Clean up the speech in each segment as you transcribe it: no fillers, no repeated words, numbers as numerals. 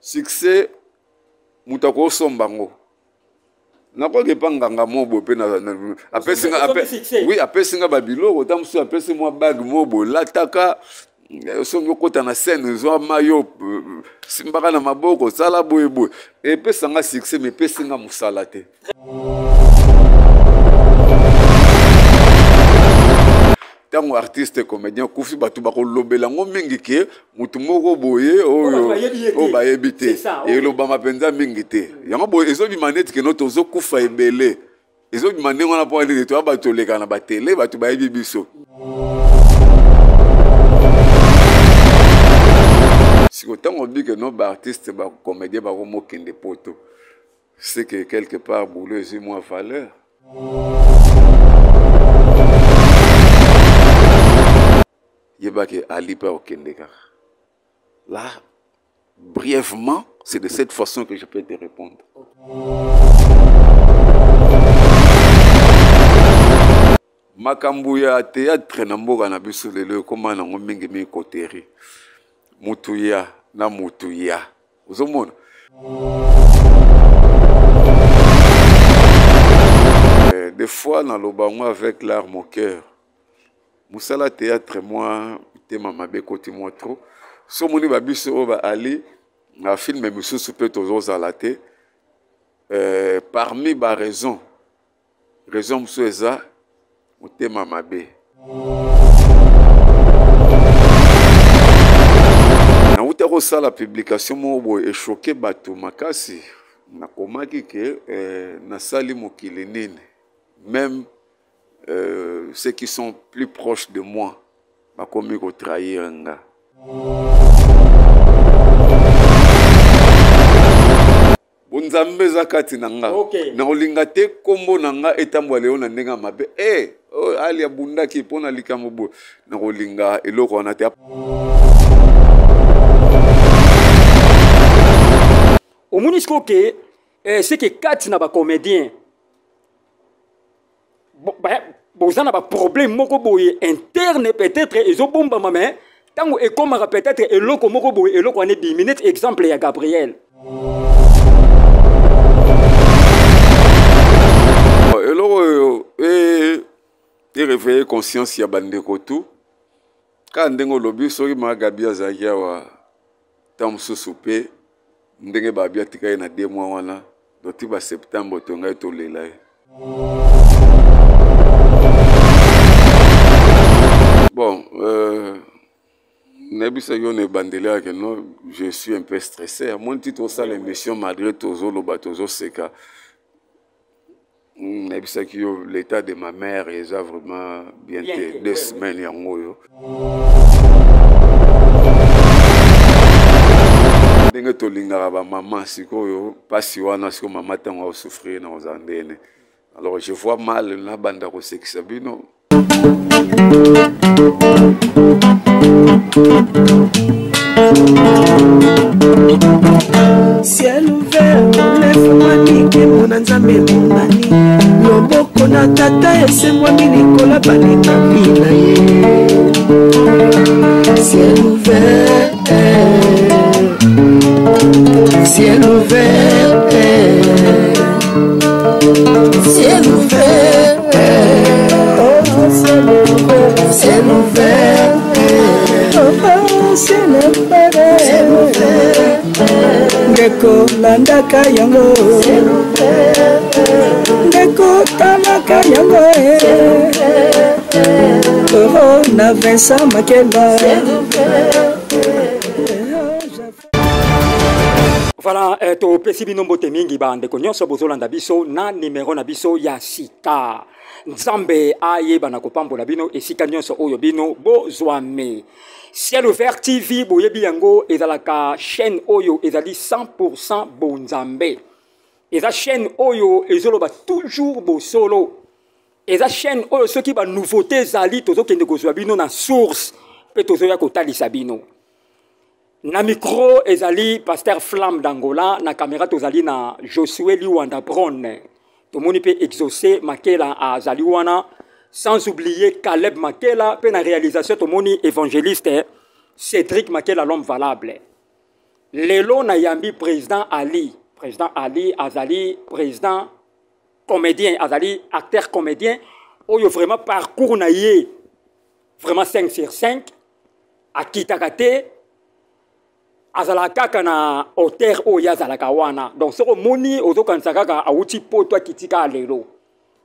succès mutako sombango nako ke panganga mobo pe na apesi nga oui apesi nga babilo otamsu apesi moi bag mobo lataka songo kota na scène zo mayo simbaka na maboko sala boye boye et pesa nga succès mais pesi nga musala te tango artiste comédien kufi batu bakolobela ngo mingi ke mutu moko boye oyo bayebi te elobama penza mingi te yango boye ezobima neti ke no tozokufa ebele ezobima ndenge wana mpo ete toya bato oleka na batele bato bayebi biso siko tango obi ke no baartiste bacomédien bakomokende poto c'est que quelque part boulot ezwi moins valeur Yebake Alipa au Kendeka. Là, brièvement, c'est de cette façon que je peux te répondre. Makambuya théâtre namboka na biso lelo koma na ngomingi mi koteri. Mutuya na mutuya. Ozomona. Des fois dans le bango avec l'art mon cœur. Moussala théâtre moi tema mabe côté moi trop so moni babiso ba ali na film monsieur super toujours à la télé parmi ba raison monsieur eza tema mabe na uta ko sala publication mo boy et choqué bato makasi na komaki ke na sali mokili nini même ceux qui sont plus proches de moi, ma commis au trahir un gars. Bonzambe zakati nanga. Na olingate kombo nanga etambwa leo na ndenga mabe. Ali abunda ki pona likamobo. Na olinga eloko na te. Au munisco que c'est que kati na ba comédien. Vous avez un problème interne peut-être et zo bomba mamé tango et comme peut-être et loko moko boy et loko ane 10 minutes exemple ya Gabriel et loko et réveiller conscience ya bandeko tout quand ndengo lobi soki ma Gabia zakia wa tamsu souper ndenge ba bia tikai na 2 mois wana doti ba septembre tonga to lela. Bon, je suis un peu stressé. Mon titre ça l'émission malgré Tozo Lobatozo Seka. L'état de ma mère est vraiment bien 2 semaines yango. Ndenge tolinga ba maman sikoyo pasi wana siko mama tango souffrir na ozandene. Alors je vois mal la bande ko sekisa bino. Ciel ouvert, lève-moi nique mon anzambe monani. Loboko na tata ese moi milikola balinga bina ye. Ciel ouvert, ciel ouvert, ciel ouvert, ciel ouvert, ciel ouvert, Ngeko landaka yango, Ngeko talaka yango, na Vincent Makeba. Voilà, to pesi binombo temingi bande ko nyonso bozolanda biso na numéro na biso ya sika. Nzambe ayeba na kopambola bino esika nyonso oyo bino bozwame. Ciel ouvert TV boyebi yango ezalaka chaîne oyo ezali 100% bonzambe. Eza chaîne oyo ezoloba toujours bosolo. Eza chaîne oyo soki ba nouveauté zali tozokende kozwa bino na source pe tozoya kotalisa bino. Na micro ezali Pasteur Flamme d'Angola, na caméra tozali na Josué Liwanda Bron. Tomoni pe exaucé Makela a Zaliwana, sans oublier Caleb Makela, pe na réalisation tomoni évangéliste Cédric Makela l'homme valable. lelo na yambi président Ali azali président comédien azali acteur comédien oyo vraiment parcours na ye vraiment 5 sur 5 akitaka te azalaka kaka na auteur oyo azalaka wana donc soko moni ozokanisa kaka awuti poto akitika lelo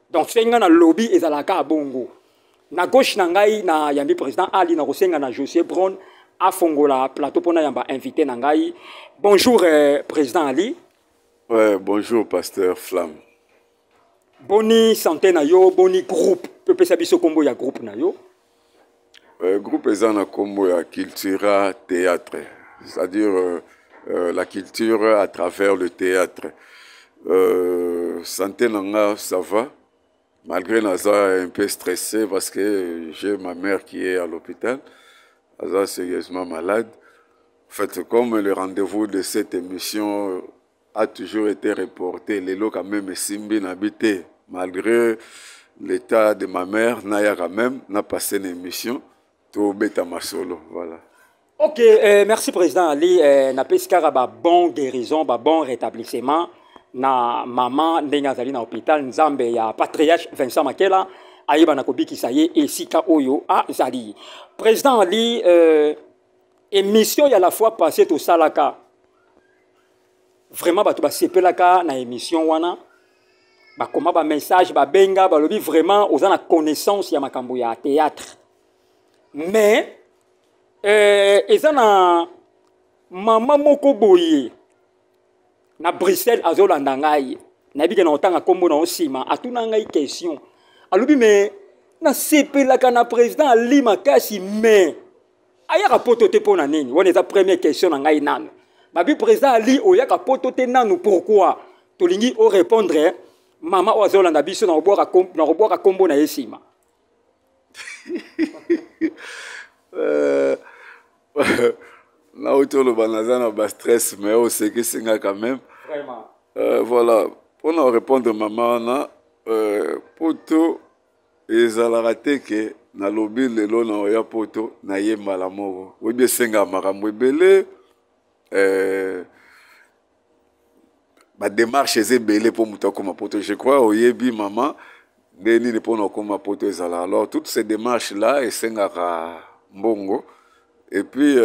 donc senga na lobby ezalaka bongo na gauche na ngai na yambi président Ali na kosenga na Josué Brown afongola plateau pona yamba invité na ngai. Bonjour président Ali. Ouais, bonjour pasteur Flamme. Boni santé na yo, boni groupe. Pepe sabiso kombo ya groupe na yo. Groupe ezana kombo ya Cultura Théâtre. C'est-à-dire la culture à travers le théâtre. Santé nanga, ça va. Malgré Naza un peu stressé parce que j'ai ma mère qui est à l'hôpital. Naza sérieusement malade. En fait, comme le rendez-vous de cette émission a toujours été reporté, les lots quand même Simbi n'habité. Malgré l'état de ma mère, Naya quand même n'a passé une émission. Tout bêta ma solo, voilà. Ok, merci président Ali. Na peskara ba bon guérison, ba bon rétablissement. Na maman ndenga zali na hôpital Nzambe ya patriarche Vincent Makela ayeba na kobiki saye esika oyo a zali. Président Ali, émission ya la fois passée to salaka. Vraiment bato ba sepelaka na émission wana. Ba koma ba message ba benga ba lobi vraiment oza na connaissance ya makambo ya théâtre. Mais eza na mama moko boye na Bruxelles azolanda ngai na bike na otanga kombo na osima atuna ngai question alobi mais na sepelaka na président Ali makasi mais ayaka poto te pona nini wana eza première question na ngai nanu babi président Ali oyaka poto te nanu pourquoi tolingi o répondre mama azolanda biso na robwaka kombo na esima. Là où tout le banazana bas stress mais on sait que c'est quand même Vraiment. Voilà pour nous répondre maman pour tout ils ont raté que na lobby le lo na oya poto na yemba la moko oui bien senga makambo belé ma démarche est belé pour muta comme poto je crois oyebi maman ndeni ne pour na comme poto ezala alors toutes ces démarches là et senga mbongo et puis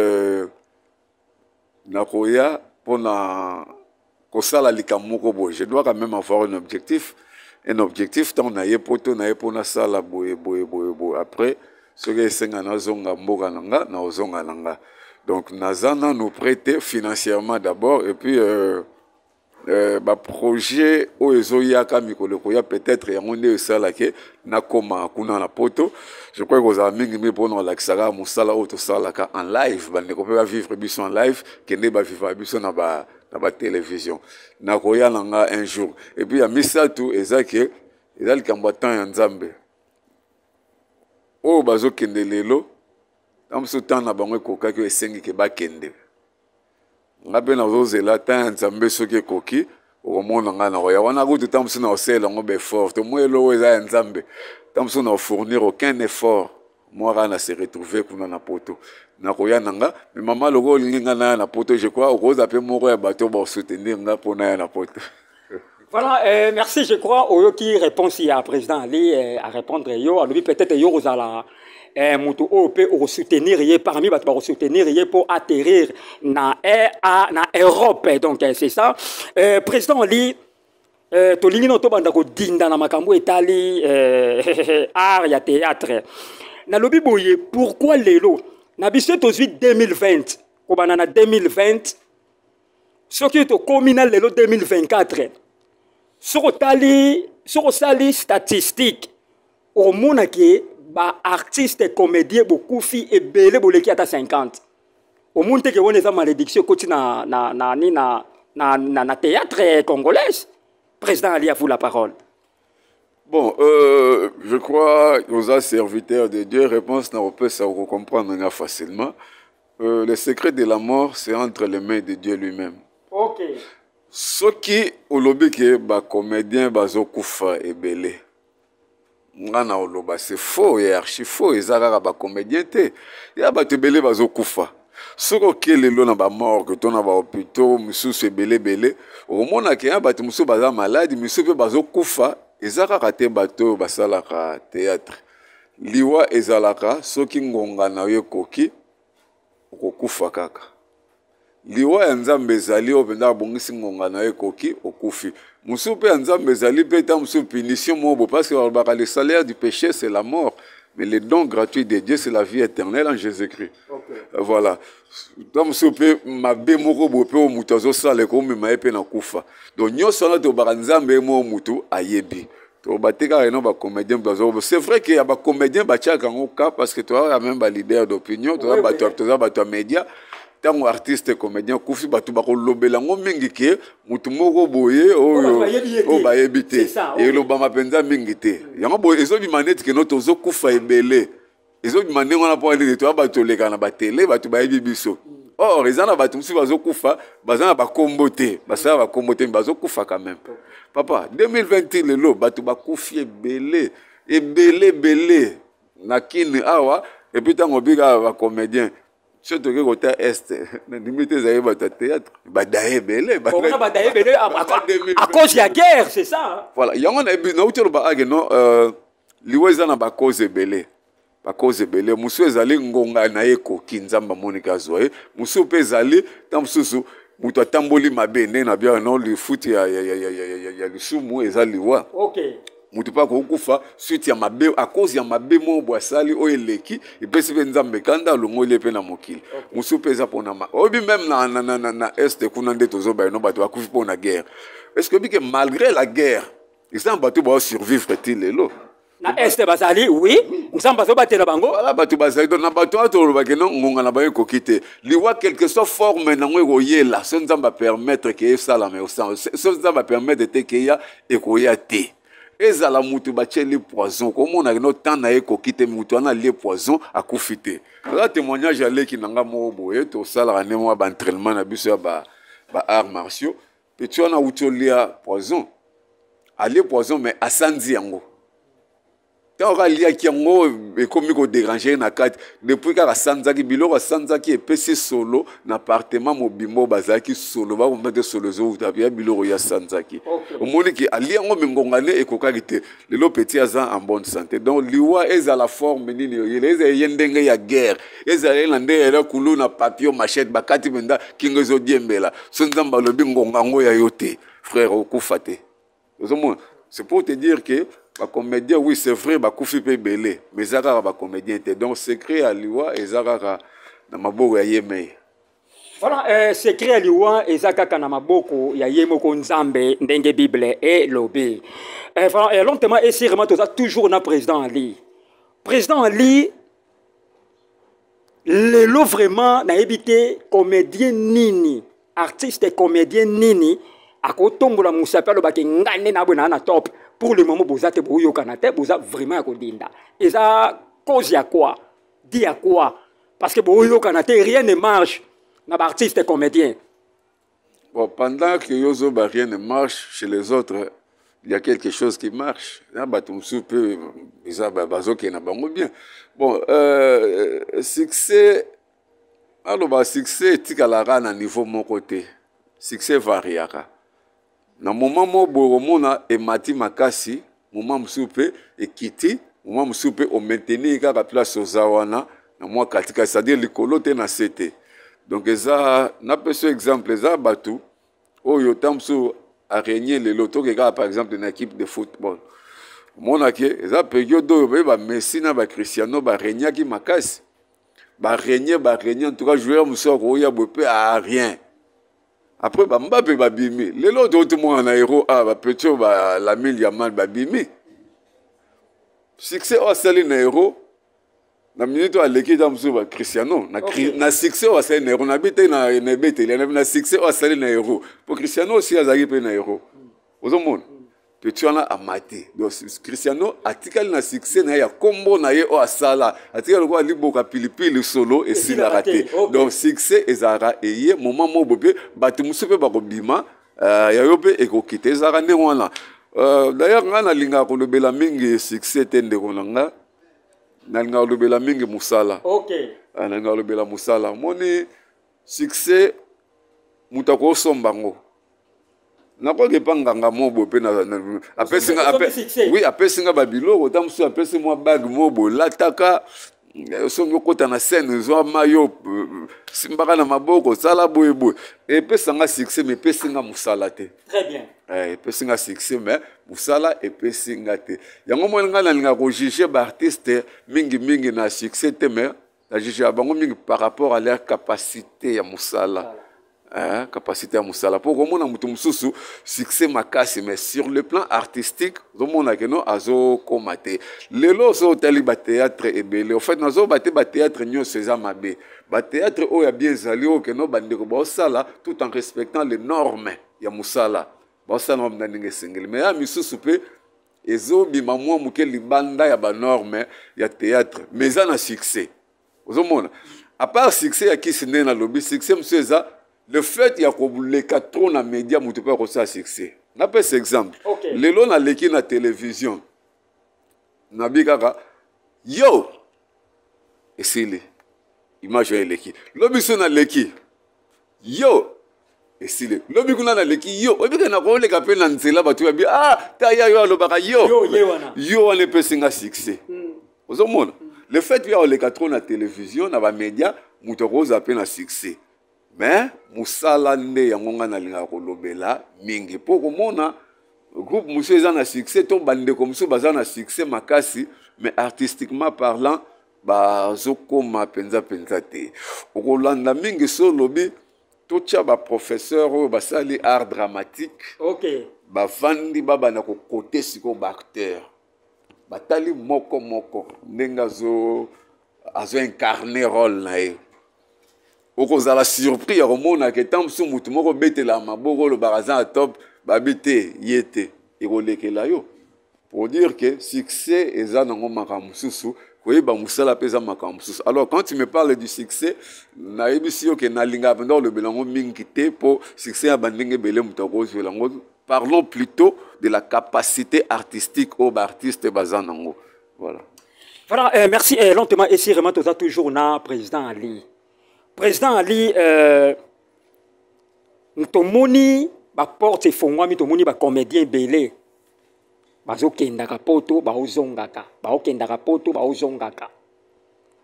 nakoya pour na kosala likamoko boy je dois quand même avoir un objectif tant na ye poto na ye pona sala boye après ce que senga na zonga mboka nanga na ozonga nanga donc nazana nous prêter financièrement d'abord et puis ba projet o ezoyaka mikolo koya peut-être yango nde sala ke na koma kuna na poto je crois que za mingi mi pona la kisaka musala o to sala ka en live ba ne ko pa vivre biso en live kende ba vivre biso na ba télévision na koya nanga un jour et puis ya misatu ezake ezali kambatan ya Nzambe o bazo kende lelo tamso tana bango koka ke esengi ke ba kende ngabe na zozela ta Nzambe soki koki omona nga na ya wana kutu tamso na osela ngo be fort to mwelo eza Nzambe tamso na fournir aucun effort moi na se retrouver kuna na poto na koya nanga mais maman logo linga na poto je crois au rose appel moko ya bateau ba soutenir nga pona na poto. Voilà, merci je crois au qui répond si à président Ali à répondre yo alors peut-être yo rozala mutu OP au soutenir yé parmi ba soutenir yé pour atterrir na Europe donc c'est ça président Ali tolingi no to banda ko dinda na makambo etali art ya théâtre na lobi boye pourquoi lelo na biso to 2020 ko banana 2020 ce qui est au communal lelo 2024 soko sali statistique au monaki ba artiste comédien beaucoup fi et belé boleki ata 50 au monde que on est malédiction côté na théâtre congolais. Président Ali, à vous la parole. Bon, je crois aux serviteurs de Dieu, réponse n'a pas ça comprendre facilement. Le secret de la mort, c'est entre les mains de Dieu lui-même. Ok. Ce qui, au lobby, que ba comédien bazo kufa et belé. Ngana oloba c'est faux et archi faux. Ils ont ba comédien te. Ya ba te belé bazo kufa. soko kelelo na ba morgue to na ba hôpitaux misusu ebele omona ke ya bato misusu baza malade misusu pe bazokufa eza kaka te bato basalaka théâtre liwa ezalaka soki ngonga na yo ekoki okokufa kaka liwa ya nzambe ezali oyo mpenza abongisi ngonga na yo ekoki okufi mosusu mpe ya nzambe ezali mpe ta mosusu punition mobo parce que balobaka le salaire du péché c'est la mort mais le don gratuit de Dieu c'est la vie éternelle en Jésus-Christ. Voilà. Donc mosusu mpe mabe moko boye mpe oyo moto azosala ekomema ye mpe na kufa donc nyonso wana tobaka nzambe ye moo motu ayebi c'est vrai qu'il y a des comédiens qui ont cas parce que tu as même des leaders d'opinion, tu as des médias, tu as des artistes comédiens qui ont des lobela mingi ke mutu moko boye o ba yebite et lo ba mapenza mingi te yango boye ezo bi manette ke noto zo kufa ebele ezo bi manenge na po ali to ba to leka na ba télé ba to ba yebi biso or ezana ba tumsi bazo kufa bazana ba kombote basala ba kombote bazo kufa quand même. Papa, 2020 lelo batu bakufi ebele na kini awa et puis tango biga ba comédien surtout que côté est na limite za yeba théâtre ba daebele à cause de la guerre c'est ça. Voilà yango na bi na utelo ba age no liweza na ba cause ebele musu ezali ngonga na eko kinzamba monika zoe musu pe ezali tamsusu mutu atamboli mabende na bia no le foot ya lisumu ezaliwa mutu pa kokufa suite ya mabe à cause ya mabe mo bwasali o eleki ipesi pe nzambe kanda longoli pe na mokili musu pe za pona obi même na est kuna nde tozo ba no bato bakufi pona guerre est-ce que bike malgré la guerre ils sont bato ba survivre til lelo na este bazali oui nzamba zo batela bango voilà bato bazali donc na bato ato ba keno ngonga na ba kokite liwa quelque soit forme na ngo yela so nzamba permettre que ça la mais so nzamba permettre de te ya ekoya te ezala mutu bacheli poison comme on a no temps na kokite mutu na lié poison akufite la témoignage aleki nanga mo boye to sala ne mo ba entraînement na biso ba arts martiaux pe tu na utolia poison aller poison mais asandi yango quand on a lié qui yango et comme ko déranger na carte depuis ka sanzaki biloko sanzaki epesi solo na appartement mobimbo bazaki solo ba komete solo zo utabia biloko ya sanzaki omoni ki ali yango mingongane ekokaki te lelo petit azan en bonne santé donc liwa eza la forme nini yele eza yendenge ya guerre eza na ndela kulu na papier machette bakati menda kingezo diembela so nzamba lobi ngongango ya yote frère okufate c'est pour te dire que ba comédien oui c'est vrai ba kufi pe belé mais zaka ba comédien te donc secret à liwa et zaka na maboko ya yeme voilà secret à liwa et zaka na maboko ya yemo ko nzambe ndenge bible et lobé voilà longtemps et sûrement toujours na président Ali lelo vraiment na ebité comédien nini artiste comédien nini akotombola musapelo ba ke ngane na bona na top. Pour le moment, vous êtes au Canada, vous êtes vraiment à Kodinda. Et ça, cause à quoi? Dit à quoi? Parce que au Canada, rien ne marche. Dans l'artiste comédien. Bon, pendant que rien ne marche chez les autres, il y a quelque chose qui marche. Là, bien. Bon, succès, alors, succès, tu as la niveau mon côté. Succès variera. Na moment mo boromona e mati makasi moment msupe e kiti moment msupe o maintenir ka place ozawana na moi katika c'est-à-dire likolo te na sete donc eza na peso exemple eza batu oyo tamso a régner le loto que par exemple une équipe de football mona ke eza période oyo ba Messi na ba Cristiano ba régner ki makasi ba régner en tout cas joueur msoko ya bope a rien. Après, Mbappé babimi. Les autres, tout le monde en aéro, petit, la mille yaman babimi. Succès au sali na héros. Na minute à l'équipe d'Amsou Cristiano. Na succès au sali na héros. Na bité na nebete. Na succès au sali na héros. Pour Cristiano aussi, azagi pe na héros. Aux hommes. Petit on a amaté. Donc Cristiano atikali na succès na ya combo na ye o asala. Atikali ko liboka pilipili solo et si la raté. Donc succès ezara eye moment mo bobé batu musupe ba kobima ya yope ekokite ezara ne wana. D'ailleurs ngana linga ko lobela mingi succès tende ko nanga. Na linga ko lobela mingi musala. OK. nanga lobela musala moni succès mutako sombango nakoki pa nganga mobo pe na oui apesinga babilo otamsu apesi moi bag mobo lataka songo kota na scène zo mayo simbaka na maboko sala boyeboy epesanga succès mais pesinga musala te. Très bien. Pesinga succès mais musala epesinga te yango mo nga na linga ko juger ba artiste mingi na succès te mais la juger bango mingi par rapport à leur capacité ya musala. Capacité à musala pour comment on a mususu succès makasi mais sur le plan artistique on a que non azo komate lelo so taliba théâtre et belé en fait nazo baté ba théâtre nyo César Mabé ba théâtre o ya bien zali o que non bandeko ba sala tout en respectant les normes ya musala ba sala on na ninge single mais ya misusu pe ezo bima mwa muke libanda ya ba norme ya théâtre mais ça na succès ozomona à part succès ya kisine na lobby succès monsieur ça le fait il y a les quatre dans les médias ne peut pas succès. On peut cet exemple. Les lots na leki na télévision. Na bikaka yo et c'est les image ya leki. Lobi so na leki yo et c'est les lobi kuna na leki yo. Obi kana ko le kapena nzela batu ya bi ta ya yo lobaka yo yo wana peut singa succès. Ozomona le fait il y a les quatre dans la télévision na ba médias muto ko za pena succès. Mais musala nde yango nga na linga ko lobela mingi po ko mona groupe musu ezana succès to bande comme ça bazana succès makasi mais artistiquement parlant bazokoma penza te okolanda mingi so lobi to tia ba professeur o basali art dramatique ba fandi baba na ko côté siko ba acteur batali moko ndenga zo azo incarner rôle na ye okozala surpris ya komona ke tant so mutu moko betela maboko le barazan top babite yete ekolekela yo pour dire que succès eza nango makambo susu koyeba musala pesa makambo susu. Alors quand tu me parles du succès na ebisi yo ke na linga pendant le belango mingi te po succès ya bandenge bele mutako zelango. Parlons plutôt de la capacité artistique au artiste bazanango. Voilà. Voilà, merci lentement et si vraiment toza toujours na président Ali. Président Ali, tomoni ba porte fongwami tomoni ba comédien belé. Bazo kendaka poto ba ozongaka, ba okendaka poto ba ozongaka.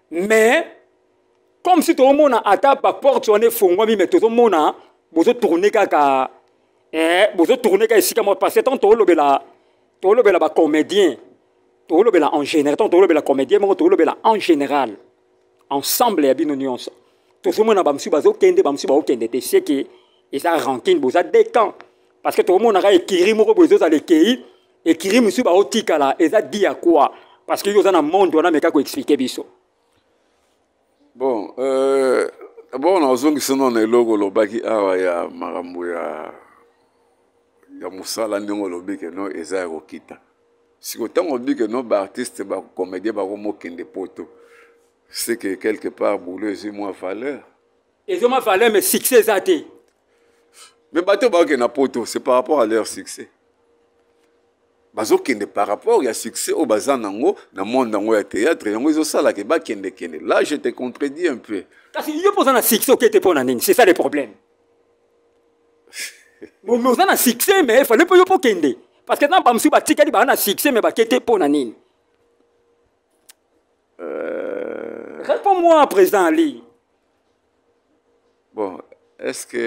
Mais comme si tout le monde ata ba porte on est fongwami mais tout le monde bozo tourner kaka bozo tourner ka esika mo parce que tant to lobela ba comédien, to lobela en général, tant to lobela comédien, mais to lobela en général. Ensemble ya bino nyonso. Tout le monde a bamsu bazo kende bamsu ba okende te c'est que ça rancune boza décan parce que tout le monde a écrit moko bozo za lekei écrit musu ba otikala et ça dit à quoi parce que yo za na monde on a meka ko expliquer biso. Bon bon na ozongi sono na logo lobaki awa ya marambo ya musala ndongo lobike no eza rokita siko tango bike no ba artiste ba comédien ba ko mokende poto. C'est que quelque part, boulot est moins valeur. Ils ont moins valeur, mais succès ça été. Mais bateau qui na poto, c'est par rapport à leur succès. Bazo kende par rapport à succès au bazan nango, na monde nango ya théâtre, yango izo sala ke ba kende. Là, je te contredis un peu. Parce que yo posa na succès qui était pour nanine, c'est ça le problème. Bon, mais on a succès, mais il fallait pas yo pour kende. Parce que dans bamsu batika di ba na succès, mais ba kete pour nanine. Réponds-moi, président Ali. Bon, est-ce que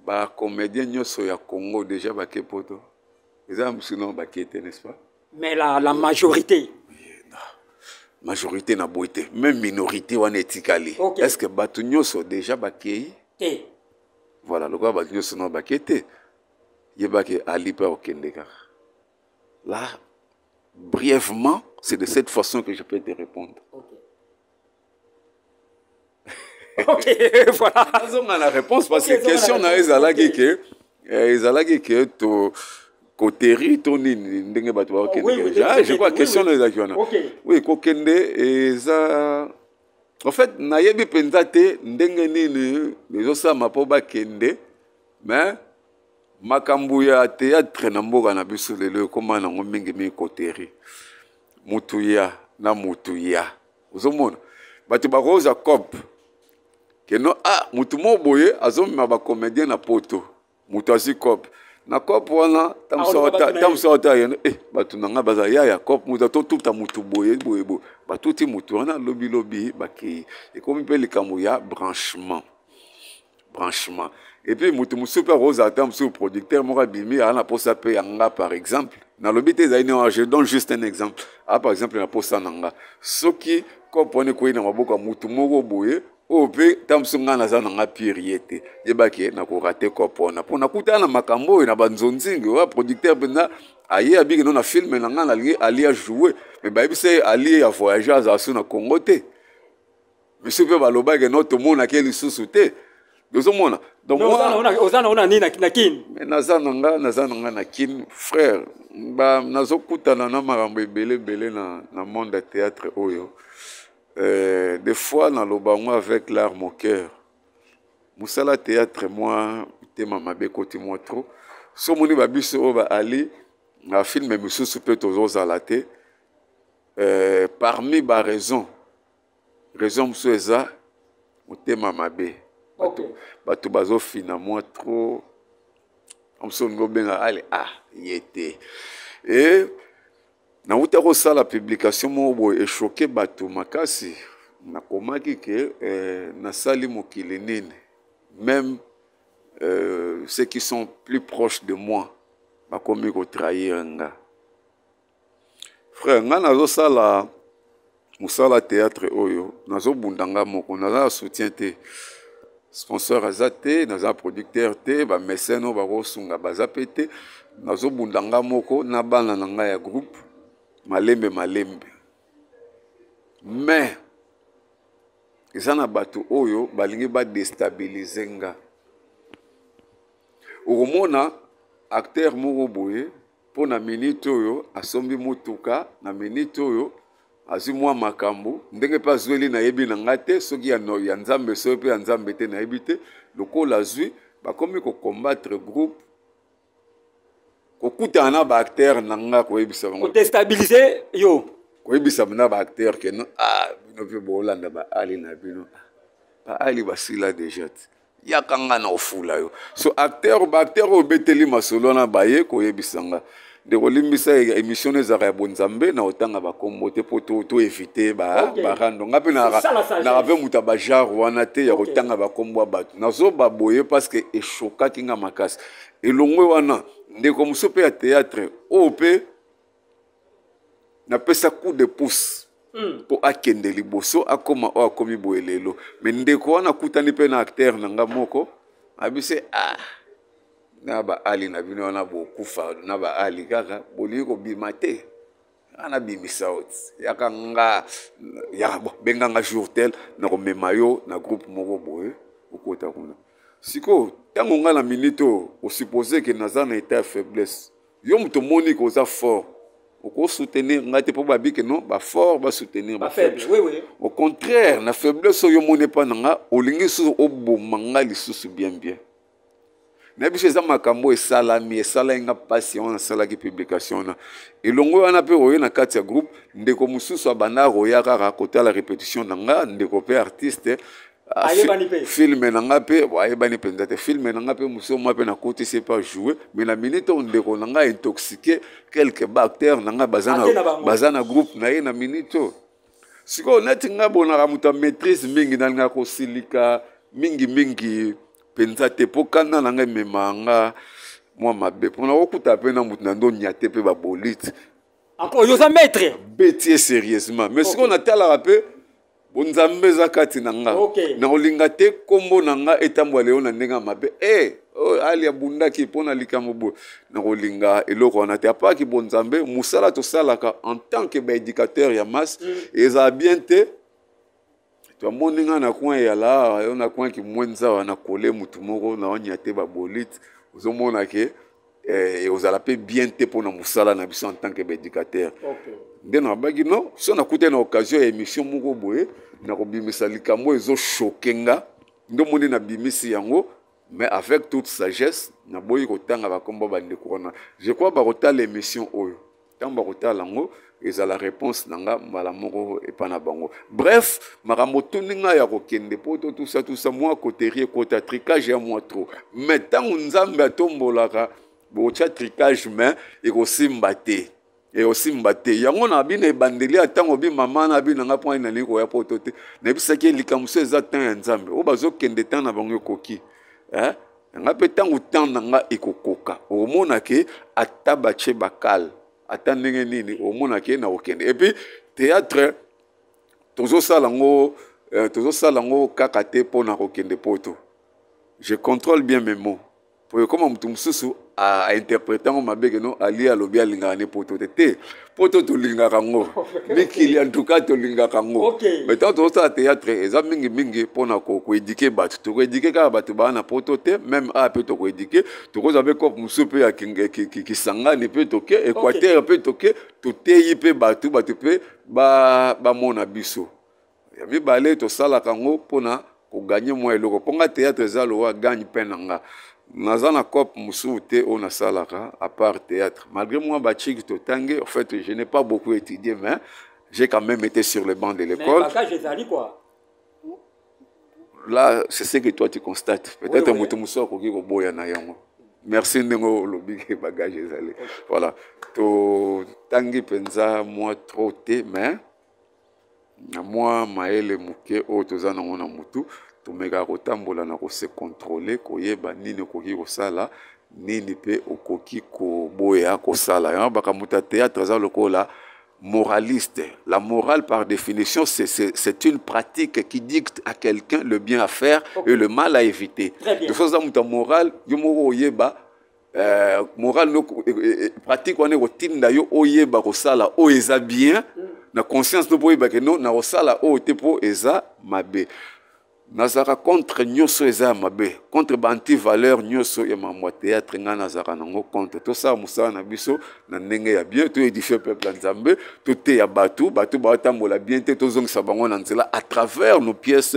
les comédiens au Congo déjà baké poto? Ils ont sinon baké, n'est-ce pas? Mais la majorité. Majorité n'a pas été. Même minorité on est écalé. Est-ce que Batunyo sont déjà baké? Voilà, le gars Batunyo sont baké. Il y a baké Ali pa au Kendeka. Là, brièvement, c'est de cette façon que je peux te répondre. Ok, voilà. La réponse parce que la question n'a pas été que tu côté to ni ndenge batu ba okende. Je crois que question n'a pas. Oui, kokende eza en fait na yebi penza te ndenge nini les osama po ba kende mais makambu ya théâtre na mboka na biso lelo koma na mingi mi koteri mutuya na mutuya uzomona batu ba roza cop que non ah mutu mo boye azomema ba comédien na poto mutu asi cop na cop wana tamsota yeno batu nanga baza ya cop mutu to tuta mutu boye batuti mutu wana lobi baki et comme pe likambo ya branchement et puis mutu musupe rose atam sur producteur mora bimi ana posa pe yanga par exemple na lobité zaino je donne juste un exemple par exemple na posa nanga soki cop wana ko ina maboka mutu moko boye ope tamsunga na za nanga piriete yebaki na ko rater kopona pona kutana makambo na banzonzingi wa producteur bena aye abiki no na film na nga na ali a jouer mais ba bise ali a voyager za su na Congo te monsieur pe baloba ke no to mona ke lisusu te dozo mona donc ozana ona ni na kin mais naza nanga na kin frère ba nazo kutana na makambo ebele na monde de théâtre oyo. Des fois dans le bango avec l'art mon cœur musala théâtre moi tema mabe côté moi trop so moni babiso ba ali na film mususu pe tozo zalate parmi ba raison musu eza tema mabe bato bazo fina moi trop on se ngobenga ali yete et na uta ko sala publication mo boy choqué bato makasi na komaki ke na sali mokili nene même ceux qui sont plus proches de moi ba komi ko trahir nga frère nga nazo sala musala théâtre oyo nazo bundanga moko naza soutien te sponsor azate naza producteur te ba mécène ba rosunga bazapete nazo bundanga moko na bana na nga ya groupe malembe mais eza na bato oyo balingi badestabilize nga okomona acteur moko boye mpo na minute oyo asombi motuka na minute oyo azwi mwa makambo ndenge mpe azweli nayebi na nga te soki ya nzambe soki mpe ya nzambe te nayebi te lokola azwi bakomi kokombattre groupe kokutana na baacteur na nga koyebisa bango kodestabilize yo koyebisa na baacteur ke no bino mpe boolanda baali na bino baali basila deja te yaka nga na ofula yo so baacteur oyo beteli masolo na baye koyebisa nga nde kolimbisa émission ezaka ya bonzambe na otanga bakombo te mpo toevite barando nga mpe naka mpe moto ya bajare wana te ya kotanga bakombo ya bato nazoba boye parce que eshokaki nga makasi elongwe wana ndeko mosusu mpe ya théâtre oyo mpe napesa coup de pouce mpo akende liboso akoma oyo akomi boye lelo me ndeko wana akutani mpe na acteur na nga moko abise na baali na bino wana bokufa na baali kaka bolingi kobima te ana bimisa oti yaka nga benga nga jour tel na komema yo na groupe moko boye okota kuna siko ntango nga na minute oyo osupose ke naza na état ya faiblesse yo moto omoni koza fort okosoutenir nga te mpo babike non bafort basoutenir bafaible au contraire na faiblesse oyo omoni epa na nga olingi susu oboma nga lisusu bien na biso eza makambo esalami nga mpasi wana asalaki publication wana elongo wana mpe oye na kati ya groupe ndeko mosusu abanda koya kaka kotala répétition na nga ndeko mpe artiste filme na nga mpe ayebani mpenza te filme na nga mpe mosusu mwa mpe nakotisi mpe ajouer mais na minute oyo ndeko na nga intoxiqué quelque baacteur na nga baza na groupe na ye na minute oyo sikoyo neti nga bonaka moto ya maîtrise mingi nalingaka kosilika mingi penza te po kanda na ngai mema nga mwa mabe mpona kokuta mpe na motu na ndo nya te mpe babolite encore yoza maître betie sérieusement mais sikoyo natalaka mpe bonzambe eza kati na nga na kolinga te kombo na nga etambola leo na ndenge ya mabe ali abundaki mpo na likambo boye na kolinga eloko wana te apaki bonzambe mosala tosalaka en tant que baéducateur ya masse ezala bien te twamoni nga na coin yala yo na coin ki mwenza wana kole mutu moko na onya te babolite ozomona ke ozala pe bien te pona musala na biso en tant que éducateur nde na bagi no so na kute na occasion ya émission moko boye na kobimisa likambo ezo choquer nga ndo moni na bimisi yango mais avec toute sagesse na boyi kotanga bakombo bandeko wana je crois bakotala émission oyo tant bakotala ngo eza la réponse nanga mbala moko epana bango. Bref, maramoto ninga ya kokende poto tout ça moi coterie kota tricage ya moi trop. Mais tant nzambe atombolaka bo cha tricage mais et aussi mbate. Et aussi mbate. Yango na bina ebandeli atango bi mama na bina nga point na liko ya poto te. Na bisaki likamso eza tan ya nzambe. O bazo kende tan na bango koki. Nga pe tango tan nanga ekokoka. O mona ke atabache bakal. Attendez nini au monde qui est na okende. Et puis théâtre toujours ça lango kakate pour na okende poto. Je contrôle bien mes mots. Pour comment mutumsusu a interpréter ma bege no ali alobi alinga ne poto tete poto to linga kango mikili en tout cas to linga kango. Mais tant tout ça théâtre eza mingi pour na ko éduquer batu to éduquer ka batu ba na poto te même a peut to éduquer to ko avec comme musupe ya ki sanga ne peut toquer équateur peut toquer to te pe batu pe ba mona biso ya mi balé to sala kango pona ko gagner moi eloko ponga théâtre za lo wa gagne penanga. Nazana cop musoute on a salaka à part théâtre. Malgré moi bachik to tangue, en fait je n'ai pas beaucoup étudié mais j'ai quand même été sur le banc de l'école. Mais bagage ezali quoi. Là c'est ce que toi tu constates. Peut-être mutu muso ko ko boya na yango. Merci ndingo lobi ke bagage ezali. Voilà. To tangi penza moi trop té mais na moi maele muke o tozana ngona mutu. Tumeka kotambola na ko se contrôler koyeba nini koki kosala nini pe okoki ko boya kosala ya bakamuta théâtre za lokola moraliste. La morale par définition c'est une pratique qui dicte à quelqu'un le bien à faire et le mal à éviter. De chose à muta morale yomo oyeba morale no pratique on est rotinda yo oyeba kosala o eza bien na conscience no boyeba que non na kosala o te po eza mabe. Nazara contre nyoso eza mabe contre banti valeur nyoso ya mamwa théâtre nga nazara nango contre tout ça musa na biso na ndenge ya bien to édifier peuple nzambe tout te ya batu ba tambola bien te to zongisa bango na nzela à travers nos pièces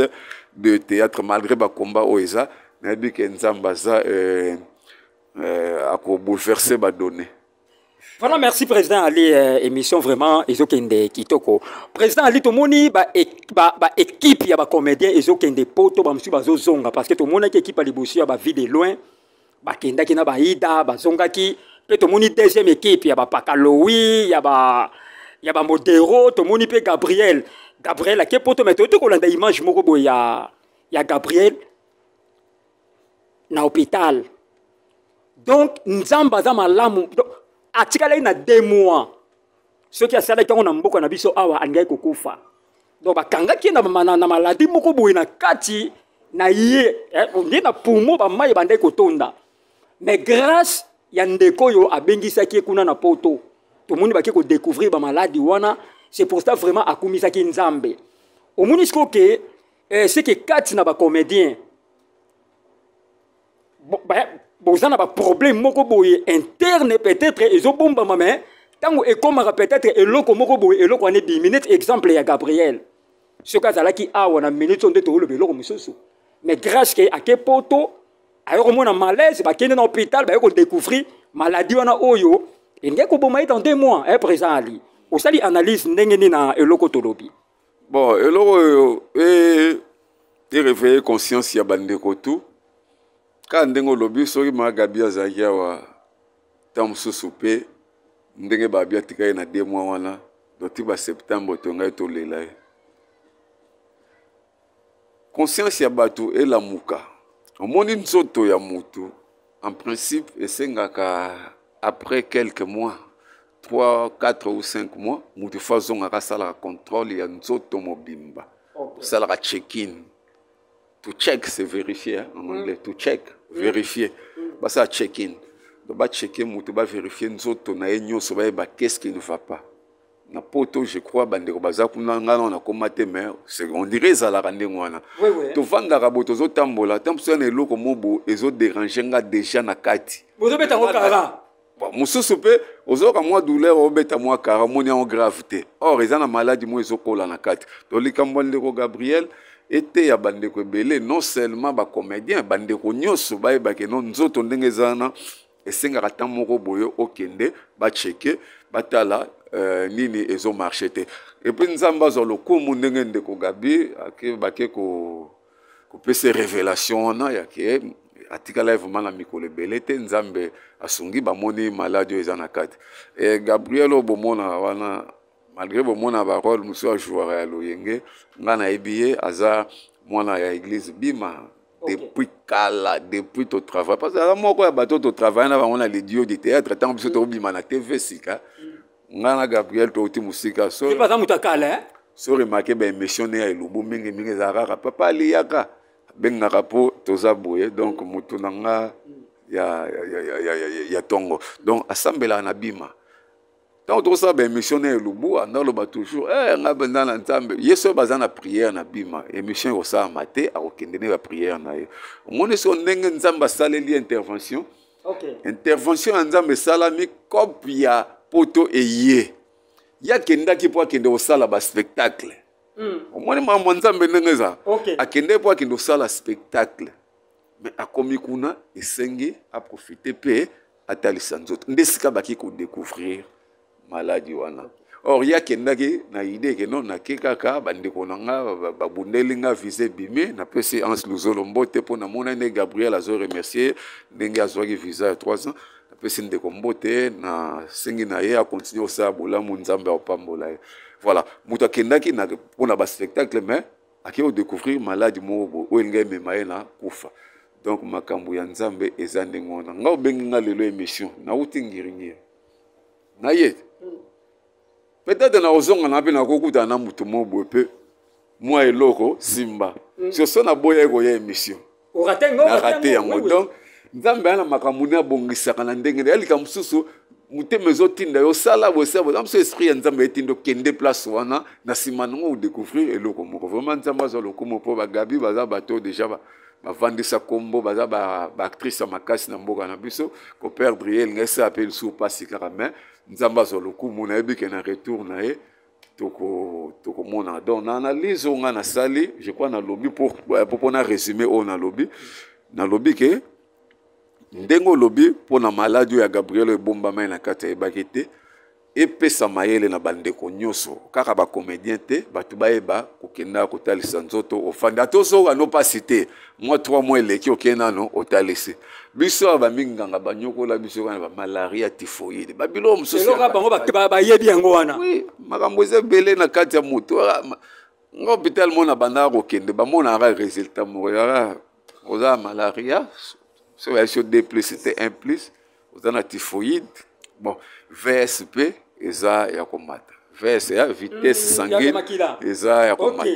de théâtre malgré ba combat oeza na bi ke nzamba za ako bouleverser ba données. Voilà, merci Président Ali, émission vraiment ezokende kitoko. Président Ali tomoni ba équipe ya ba comédien ezokende poto ba musu bazozonga parce que tomona ki équipe ali bosi ya ba vie de loin ba kenda kina ba ida ba zonga ki pe tomoni deuxième équipe ya ba Pakaloui ya ba Modero tomoni pe Gabriel ke poto mais to ko landa image moko bo ya Gabriel na hôpital. Donc nzamba za malamu atikala ina 2 mois ceux qui a sala kango na mboka na biso awa angai kokufa donc bakanga ki na maladie moko boye na kati na ye on na pumo ba mai bande kotonda mais grâce ya ndeko yo abengisa ki kuna na poto to moni ba ki ko découvrir ba maladie wana c'est pour ça vraiment akumisa ki nzambe au munisco que c'est que kati na ba comédien bozana ba problème moko boye interne peut-être ezo bomba mais tango ekomaka peut-être eloko moko boye eloko ane 10 minutes exemple ya Gabriel ce cas là qui a on a minute on de to le eloko mususu mais grâce que à kepoto ayoko mona malaise ba kende na hôpital ba yoko découvrir maladie wana oyo ngeko boma dans 2 mois présent ali osali analyse ndenge ni na eloko tolobi bon eloko et réveiller conscience ya bandeko tout. Quand ndengo lobi soki magabia zakia wa tamsusu pe ndenge babia tikaye na 2 mois wana doti ba septembre tonga to lela conscience ya batu et la muka omoni nzoto ya mutu en principe esengaka après quelques mois 3, 4 ou 5 mois mutu fazonga ka sala contrôle ya nzoto mobimba sala ka check-in. To check, c'est vérifier hein, en anglais. To check, vérifier. Bah ça check-in. Donc bah checker, moutou bah vérifier. Nous autres on a une chose, bah qu'est-ce qui ne va pas. Na poto je crois bande ko baza kuna ngana on a combattu mais on dirait ça la rande ngwana. To vanda raboto zo tambola, tamso na eloko mobo ezo déranger nga déjà na kati. Bozo beta ko kara. Bon mususu pe ozoka moi douleur obeta moi kara moni en gravité. Or ezana maladie moi ezo kola na kati. To likambo ndeko Gabriel était ya bandeko belé non seulement ba comédien bandeko nyoso ba ke non nzoto ndenge zana esengaka temps moko boye okende bacheke batala nini ezo marché te et puis nzambe azwa lokumu ndenge ndeko Gabi bake kopesa révélation wana yake atikala vraiment na mikolo ebele te nzambe asungi bamoni maladi oyo eza na kati Gabriel obomona wana malgré bomona barole mosusu ya joueur ya loyenge nga nayebi ye aza mwana ya église bima depuis kala depuis to travail parce que moko ya bato to travail na bango na les dieux du théâtre tant biso to bima na TV sika nga na Gabriel to uti musika so pas ça kala so remarqué ben missionnaire ya lubu mingi mingi za kaka papa aliyaka bengaka po toza boye donc mutu nanga ya tongo donc assemblée na bima tant to ça ben missionnaire lubu andalo toujours nga benda na nzambe yeso bazana prière na bima émission ko sa maté a okendene ba prière na ye omone so ndenge nzamba saleli intervention intervention ya nzambe salami kopia poto eye ya kendaki po akende osala ba spectacle omone mambo nzambe ndenge za akende po akende osala spectacle mais akomi kuna esengi a profiter pe atalisa nzoto ndesika baki ko découvrir maladie wana or ya kendaki na idée que non na kekaka bandeko nanga babundeli nga visé bimé na pesi Hans Luzolo mbote po na mona ne Gabriel azo remercier ndenge azwaki visa ya 3 ans na pesi ndeko mbote na sengi na ye a continuer ça bola munzambe opambola voilà muta kendaki na pona ba spectacle mais aki o découvrir maladie mo o ngai memaye na kufa donc makambo ya nzambe eza ndengona nga obengi nga lelo émission na uti ngiringi na ye peut-être na ozonga na pe na kokuta na mutu mo bope moi eloko simba so so na boya ko ya émission raté yango donc nzambe ana makambo na bongisaka na ndenge ali kamsusu muteme ezotinda yo sala bosabo amso esprit ya nzambe etindo kende place wana na sima nango découvrir eloko moko vraiment nzambe azo lokumu po bagabi baza bato déjà bavandisa kombo baza ba actrice makasi na mboka na biso ko perdre elle ngesa appelle sous passe carrément nzamba zo lokumu na yebi ke na retour na ye toko mona donc na analyse nga na sali je crois na lobby pour na résumer on na lobby ke ndengo lobby pour na maladie ya Gabriel ebomba mai na kata e bakete epesa mayele na bandeko nyoso kaka ba comédien te batu baeba kokenda kotalisa nzoto ofanda tozo no pas cité moi 3 mois eleki okena no otalisi biso ba minganga banyokola biso kana ba malaria typhoïde babilo mususu eloko bango ba yebi yango wana oui makambo ezebele na kati ya mutu ngo hôpital mona banda kokende ba mona ra résultat mo ya oza malaria so ya sur 2+ c'était 1+, oza na typhoïde bon VSP eza ya komata VS ya vitesse sanguine eza ya komata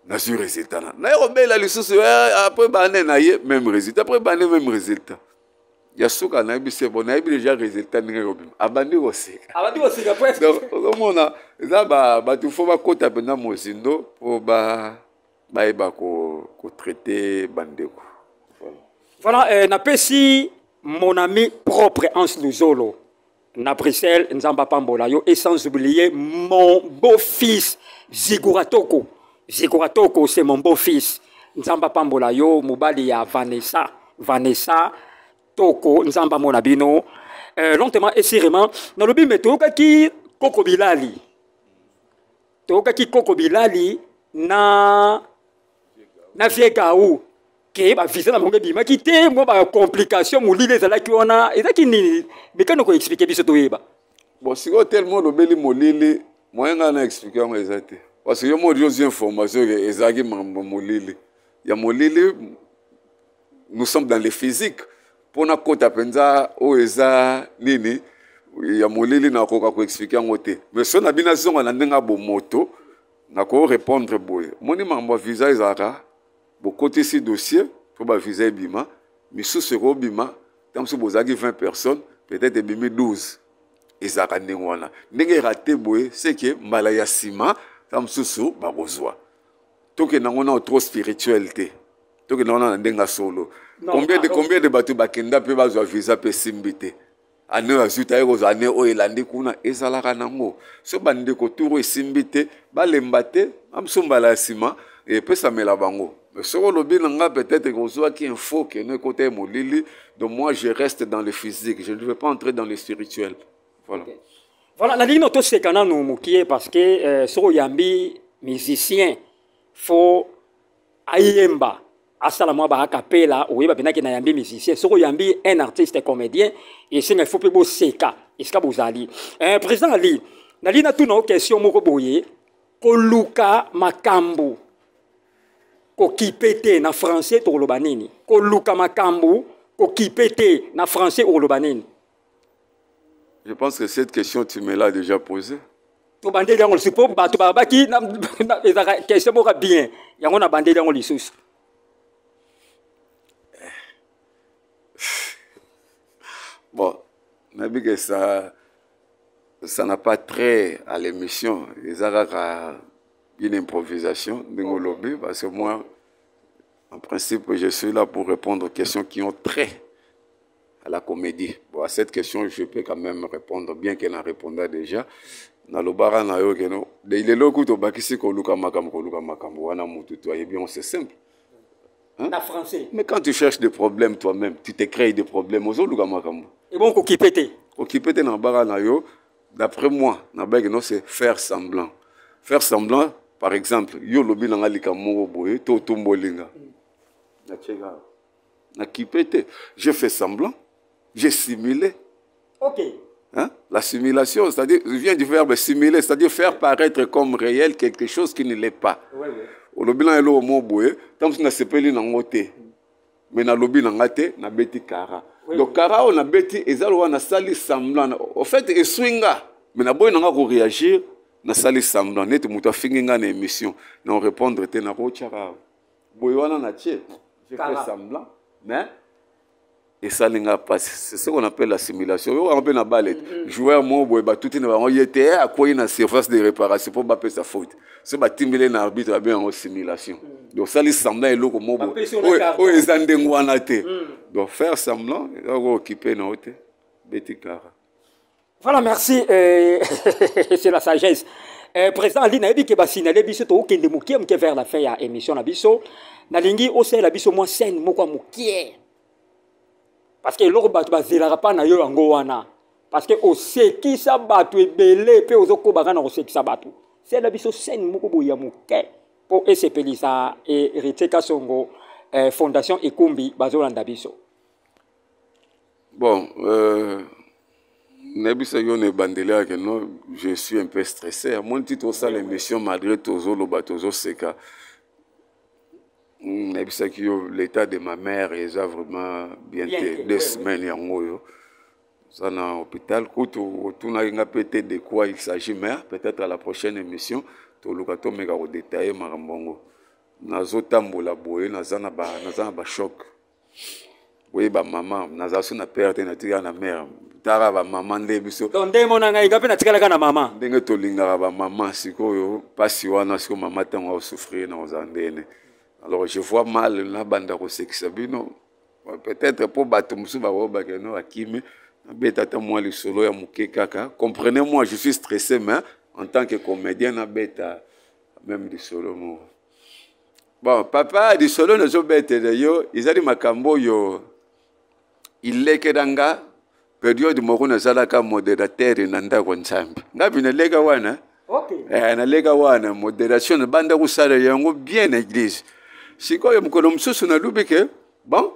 na sur résultat na robela lisusu après bané na ye même résultat après bané même résultat ya suka na bise bon na déjà résultat ninga robim abandi osika presque donc omona eza ba tu faut ba kota pena mozindo po ba eba ko traiter bandeko voilà na pesi mon ami propre Hans Luzolo na Bruxelles nzamba pambola yo et sans oublier mon beau-fils Ziguratoko c'est mon beau-fils nzamba pambola yo mobali ya Vanessa Toko nzamba mona bino lentement et sérieusement na lobi metoka ki Koko Bilali na Viegao ke ba visa na monge bima ki te mo ba complication molile ezala ki wana ezaki nini mekano ko expliquer biso to yeba bon siko tellement lobeli molile moyenga na expliquer ngo ezate parce que yo mo josi information que ezaki molile ya molile nous sommes dans le physique pour na kota penza o eza nini ya molile na ko expliquer ngo te mais so na bina zonga na ndenga bo moto na ko répondre boye moni mambo visa ezaka côté si dossier pour ba visa bima mais sous ce bima tant que bozaki 20 personnes peut-être bimi 12 ezaka ndengwana ndenge raté boye c'est que malaya sima tant sous ba bozwa to que nangona trop spiritualité to que nangona ndenga solo combien de bateaux bakenda pe bazwa visa pe simbité ane azuta eko zane o elandi kuna ezalaka nango so bande ko turo esimbité balembate amsombala sima et pesa mela bango Mais sur le bilan, peut-être qu'on soit qui un faux qui est côté molili. Donc moi, je reste dans le physique. Je ne veux pas entrer dans le spirituel. Voilà. Okay. Voilà, la ligne c'est quand nous moukier parce que sur yambi musicien faut ayemba. Asala moi ba capella ou ba benaki na yambi musicien. Sur yambi un artiste comédien et c'est il faut pe bo seka. Est-ce que vous allez président Ali, na ligne tout nos question moko boye ko luka makambu. Ko kipete na français to lobanini. Ko luka makambu ko kipete na français ou lobanini. Je pense que cette question, tu me l'as déjà posée. Tu bandé dans le support, tu vas qui na question moka bien. Yango na bandé dans le sous. Bon, mais que ça n'a pas trait à l'émission. Il y a une improvisation de mon lobby parce que moi, en principe, je suis là pour répondre aux questions qui ont trait à la comédie. Bon, à cette question, je peux quand même répondre, bien qu'elle en répondait déjà. Dans le bar, il est là où tu bakisi ko luka makambo wana mutu toi et bien c'est simple. Hein? En français. Mais quand tu cherches des problèmes toi-même, tu te crées des problèmes aux luka makambo. Et bon ko kipete. Ko kipete na bar na yo, d'après moi, na bag non c'est faire semblant. Faire semblant, par exemple, yo lobi na lika moko boye to tumbolinga. Na chega. Na kipete, je fais semblant. J'ai simulé. Ok. Hein? La simulation, c'est-à-dire, vient du verbe simuler, c'est-à-dire faire paraître comme réel quelque chose qui ne l'est pas. Oui, oui. Au lobby, là, au mot boué, tant que ça s'appelle n'angote. Mais dans le lobby, n'angate, na beti kara. Donc, kara, on a beti, et ça, on a sali semblant. Au fait, et swinga. Mais na boy, n'anga ko réagir, na sali semblant. Net, mouta finginga na émission. Na répondre, te na rochara. Boy, wana na tche. Je fais semblant. Mais, et ça, c'est ce qu'on appelle la simulation. On appelle la balle. Joueur, moi, tout il était à quoi il y a une surface de réparation pour ne pas sa faute. C'est que tu as un arbitre bien en simulation. Donc, ça, il semble que l'autre mot. Donc, faire semblant, il va occuper notre petit cara. Voilà, merci. C'est la sagesse. Président Ali, il y a signalé biso to okende mukie mke vers la fin ya émission na biso. Na lingi ose la biso moi scène moko mukie. Parce que l'autre batu bazela pas na yo yango wana. Parce que au seki sa batu ebele pe ozoko bagana au seki sa batu. C'est la biso scène moko boya muke pour SPL ça et Riteka Songo Fondation Ekumbi bazolanda biso. Bon, Nebisa Yone Bandela, non, je suis un peu stressé. À mon titre, ça, l'émission, malgré Tozo, le Batozo Seka, Nebisa Kyo, l'état de ma mère, ils ont vraiment bien 2 semaines. Ça, dans l'hôpital, quand on a pété de quoi il s'agit, mais peut-être à la prochaine émission, tu as méga détaillé, Marambongo. Nazo tambola boye, nazana ba choc. Oui, ba maman, nazo na perte na tia na mère. Tara ba maman de biso. Donc dès mon anga inga pe na tikala kana maman. Ndenge to linga ba maman sikoyo pasi wana siko maman tango souffrir na ozandene. Alors je vois mal la banda ko sekisabino. Peut-être pour bato musu ba woba ke no akime. Beta ta moi le solo ya muke kaka. Comprenez-moi, je suis stressé mais en tant que comédien na beta même du solo mo. Bon, papa du solo na zo beta de yo, izali makambo yo. Il lekedanga période moko na zalaka modérateur na ndako nzambe. Ngapi na lega wana? Okay. Na lega wana modération banda kusala yango bien na église. Sikoyo mkono msusu na lubike, bon.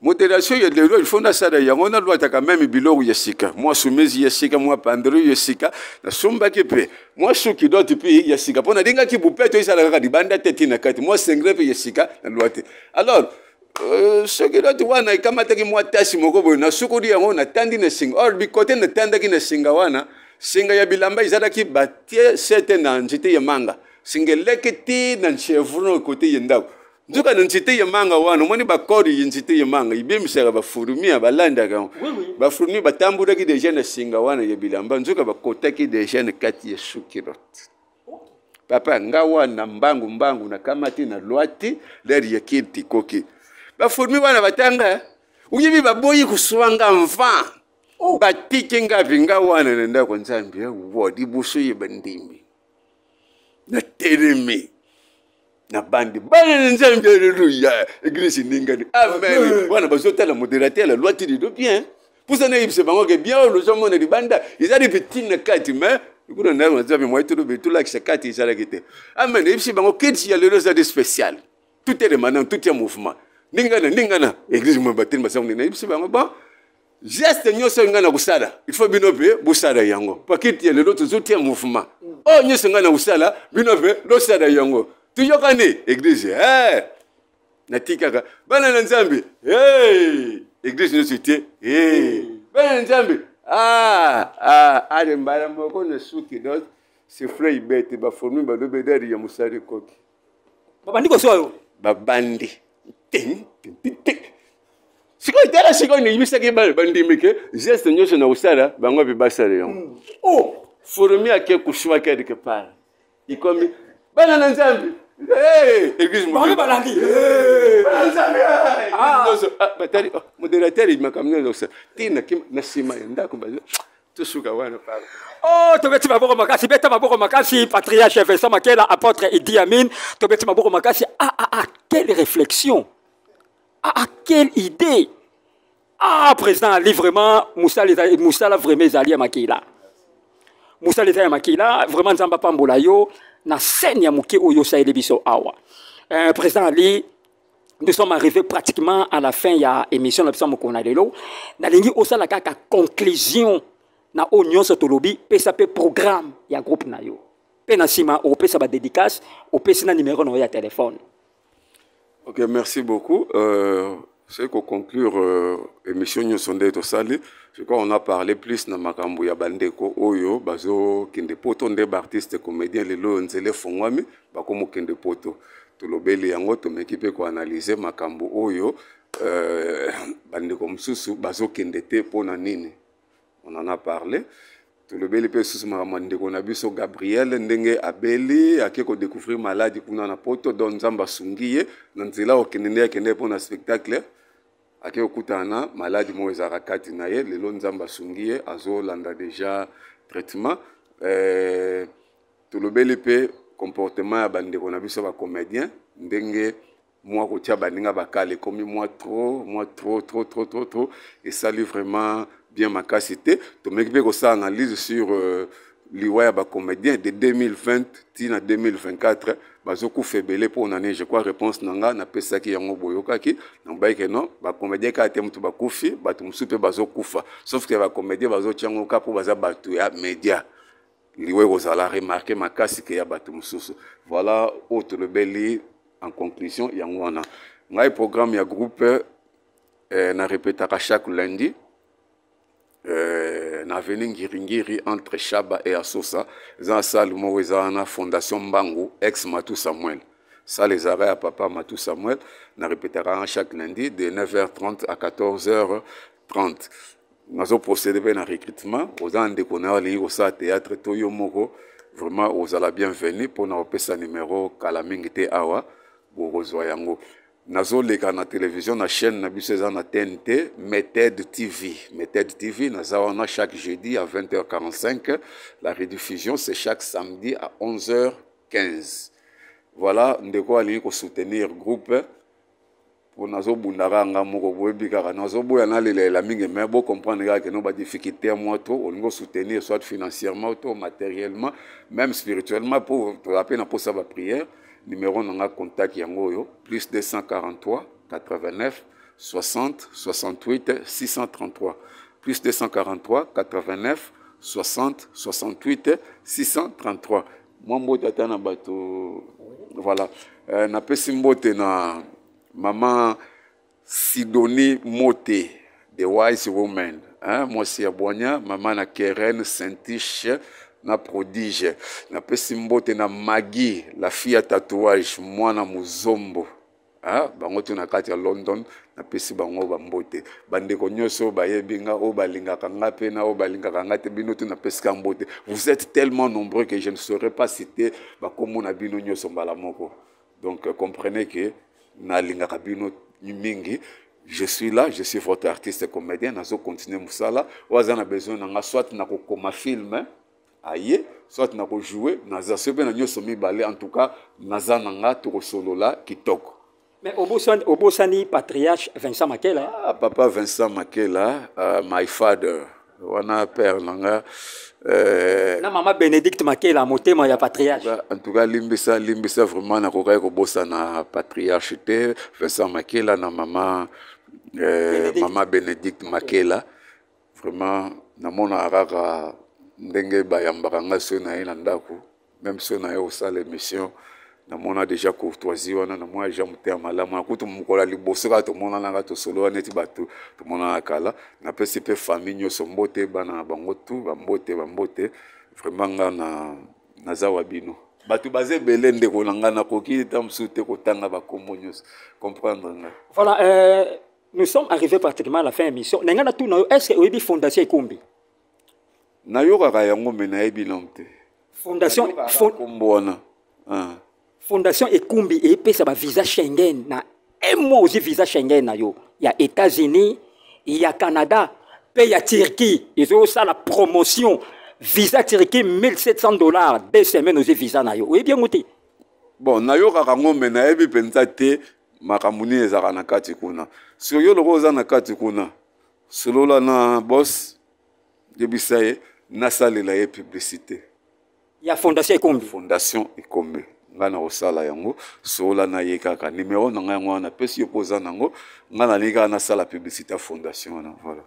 Modération ya lelo il faut na sala yango na loi taka même biloko ya sika. Moi soumezi ya sika, moi pandre ya sika, na somba kepe. Moi suki dote pi ya sika. Pona dinga ki bupeto isala kaka di banda teti na kati. Moi sengrepe ya sika na loi te. Alors ce qui doit wana ikamata ki mwatasi moko boy na sukuri yango na tandi na singa or bi côté na tanda ki na singa wana singa ya bilamba izala ki batie sete na njite ya manga singa leketi na chevron côté yendako nzuka na njite ya manga wana moni ba kodi njite ya manga ibimsera ba furumia balanda ka ba furumia batambura ki deja na singa wana ya bilamba nzuka ba kota ki deja na kati ya sukirot papa ngawa na mbangu na kamati na lwati leri ya kiti koki ba fourmi wana batanga uyibi baboyi kuswanga mfa batike ngapi nga wana nenda kwa nzambi ya wodi buso yebandimi na teremi na bandi bana nzambe haleluya église ningani amen wana bazota la modérateur la loi dit bien pour ça n'est pas que bien le gens monde banda ils a des petits nakati mais du coup on a nzambe moi tout là que kati ils a quitté amen et puis bango kids ya le rose spécial tout est maintenant tout est mouvement ningana église mo batel masango na puis bango bon geste nyoso ngana kusala il faut binope busala yango pakiti ya le autre tout est mouvement oh nyoso ngana kusala binope lo sala yango tuyokani église natikaka bana na nzambe église no cité bana na nzambe ale mbala moko na suki do c'est frère ibete ba formi ba do bedari ya musari koki babandi ko soyo babandi siko itara siko ni yibisa ke bandi meke geste nyosho na usara bango be basare yango formi ake kushwa quelque part ikomi bana na nzambe église mo balandi modérateur il m'a kamené donc ça tina na sima ndako bazo tusuka wana pala tobeti maboko makasi beta maboko makasi patriarche Vincent Makela apôtre Idi Amin tobeti maboko makasi quelle réflexion quelle idée président Ali vraiment Moussa la vraiment Zali Makela Moussa les Makela vraiment nzamba pambola yo na scène ya muke oyo sa biso awa président Ali nous sommes arrivés pratiquement à la fin ya émission la biso mokona lelo na lingi osala kaka conclusion na onyo sotolobi pesa pe programme ya groupe na yo pe na sima o pesa ba dédicace o pesa na numéro no ya téléphone. OK, merci beaucoup. C'est pour conclure émission New Sunday to Sali. Je crois on a parlé plus na makambo ya bandeko oyo bazo kende poto nde artiste comédien lelo nzele fongwami bakomo kende poto to lobeli yango to mekipe ko analyser makambo oyo bandeko mususu bazo kende te pona nini. On en a parlé. To lobeli pe susu makambo ndeko na biso Gabriel ndenge abeli akeko découvrir maladie kuna na poto don nzamba sungiye na nzela okende pona spectacle ake okutana maladi mo ezaka kati na ye lelo nzamba sungiye azolanda déjà traitement tolobeli pe comportement ya bandeko na biso ba comédien ndenge moi kotia baninga bakale comme moi trop et ça lui vraiment bien makasi te to mekipe ko sa analyse sur liwa ya ba comédien de 2020 tina 2024 bazoku febele pour nane je crois réponse nanga na pesaki yango boyokaki na baike non ba comédien ka te mutu bakufi batu musupe bazokufa sauf que ba comédien bazotiango ka pour baza batu ya média liwe kozala remarquer makasi ke ya batu mususu voilà autre le beli en conclusion yango wana ngai programme ya groupe na répétera chaque lundi na veni Ngiringiri entre Chaba et Asosa za salle mo na fondation Mbangu ex Matou Samuel ça les arrêts à papa Matou Samuel na répétera chaque lundi de 9h30 à 14h30 nazo procéder ben à recrutement aux andeko na li au sa théâtre toyo moko vraiment aux la bienvenue pour na opesa numéro kala mingite awa bokozwa yango nazo leka na télévision na chaîne na biso na TNT Méthode TV naza chaque jeudi à 20h45 la rediffusion c'est chaque samedi à 11h15 voilà ndeko ali ko soutenir groupe pour nazo bundaranga moko boebika nazo boya na la mingi mais bo comprendre que no ba difficulté moi trop on go soutenir soit financièrement ou matériellement même spirituellement pour appeler na pour ça ba prière numéro nanga contact yango yo plus 243 89 60 68 633 plus 243 89 60 68 633 moi mbote atana bato voilà na pesi mbote na maman Sidonie Moté the wise woman moi c'est abonya maman na Keren Saint-Tiche na prodige na pesi mbote na Maggie la fille à tatouage mwana muzombo bango tu na kati ya London na pesi bango ba mbote bandeko nyoso bayebinga o balingaka nga pe na o balingaka nga te bino tu na pesi ka mbote vous êtes tellement nombreux que je ne saurais pas citer ba komo na bino nyoso mbala moko donc comprenez que na lingaka bino mingi je suis là, je suis votre artiste comédien, nazo continuer musala, oza na besoin na soit na ko koma film aye soit na ko jouer naza sobe na nyoso mibale en tout cas naza nanga to solola kitoko. Mais Obosani patriarche Vincent Makela. Ah, papa Vincent Makela, my father, wana père nanga. Na maman Bénédicte Makela, motema ya patriarche. En tout cas, limbisa vraiment na kokai ko bossa na patriarche te Vincent Makela na maman maman Bénédicte Makela. Vraiment na mona araka ndenge bayambaka nga so na ye na ndako, même so na ye au salle émission. On a déjà courtoisie, on a moi j'ai monté à malamu, akutu mukola liboso ka to mona nanga to solo neti batu to mona kala na pesipe famille nyoso mbote bana bango tu bambote vraiment nga na zawabino batu baze belende ko nanga na koki tamsute ko tanga ba kombo nyos comprendre nga. Voilà, nous sommes arrivés pratiquement à la fin de l'émission. Nanga na tout na est-ce que oyebi fondation ekombi na yoka ka yango mena yebi lomte fondation kombona Fondation Ekumbi et pesa ba visa Schengen na moi aussi visa Schengen na yo. Il y a États-Unis, il y a Canada, puis il y a Turquie. Ils ont ça la promotion visa Turquie $1,700 2 semaines aussi visa na yo. Oui bien goûté. Bon na yo ka ngombe na ebi penza te makamuni ezaka na kati kuna. Sur yo loko za na kati kuna. Solola na boss debisaye na salela ye publicité. Il y a Fondation Ekumbi. Fondation Ekumbi. Ngana osala yango sola na yekaka numéro na ngai ngwana pesi opoza nango ngana linga na sala publicité fondation na voilà.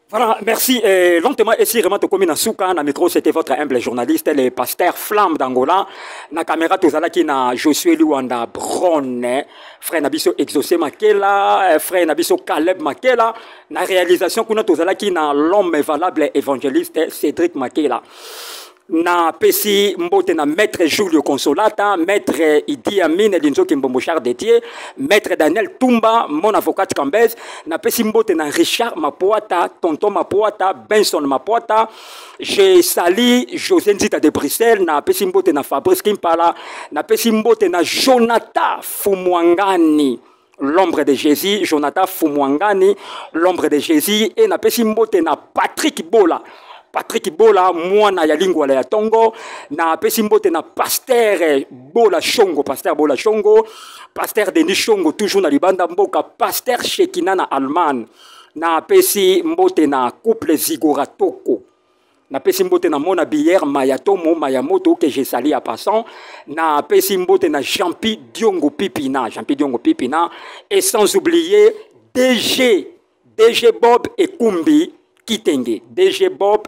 Voilà, merci. Lentement, ici, vraiment, comme na souka, na micro, c'était votre humble journaliste, le pasteur Flamme d'Angola. Na caméra, tout ça, qui na Josué Luanda Bron, frère Nabiso Exaucé Makela, frère Nabiso Caleb Makela. Na réalisation, kuna tout ça, qui na l'homme valable évangéliste Cédric Makela. Na pesi mbote na maître Julio Consolata, maître Idi Amin Linzo Kimbomochar Détier, maître Daniel Tumba, mon avocat Cambez, na pesi mbote na Richard Mapoata, tonton Mapoata, Benson Mapoata, j'ai sali José Nzita de Bruxelles, na pesi mbote na Fabrice Kimpala, na pesi mbote na Jonathan Fumwangani, l'ombre de Jésus, Jonathan Fumwangani, l'ombre de Jésus, et na pesi mbote na Patrick Bola. Patrick Bola, moi na ya lingua la Tongo, na pesi mbote na pasteur Bola Shongo, pasteur Bola Shongo, pasteur Denis Shongo, toujours na libanda mboka, pasteur Shekina na Allemagne, na pesi mbote na couple Zigora Toko, na pesi mbote na Mona Bière Mayatomo Mayamoto que j'ai sali à passant, na pesi mbote na Jean-Pi Diongo Pipina, et sans oublier DG Bob Ekumbi Kitenge, DG Bob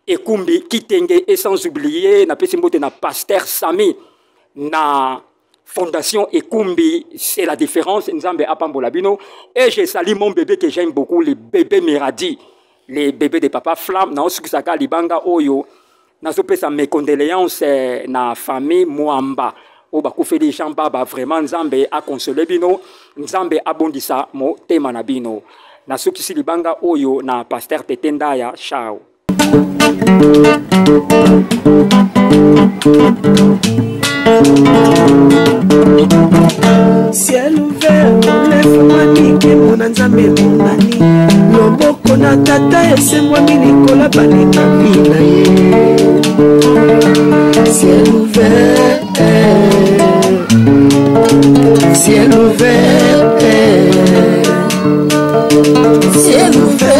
Ekumbi Kitenge, et sans oublier na pesi mbote na pasteur Sami na Fondation Ekumbi. C'est la différence Nzambe Apambolabino. Et j'ai sali mon bébé que j'aime beaucoup, le bébé Miradi, les bébés de papa Flamme na Osukusaka Libanga Oyo. Na sopesa mes condoléances na famille Mwamba o bakufe les gens baba, vraiment Nzambe a consolé bino, Nzambe abondisa mo tema na bino. Na sukisi Libanga Oyo na pasteur Tetendaya. Ciao. Ciel ouvert, lève-moi nike mona nzambe monani loboko na tata esemwa milikola balinga bina ye. Ciel ouvert, ciel ouvert, ciel ouvert.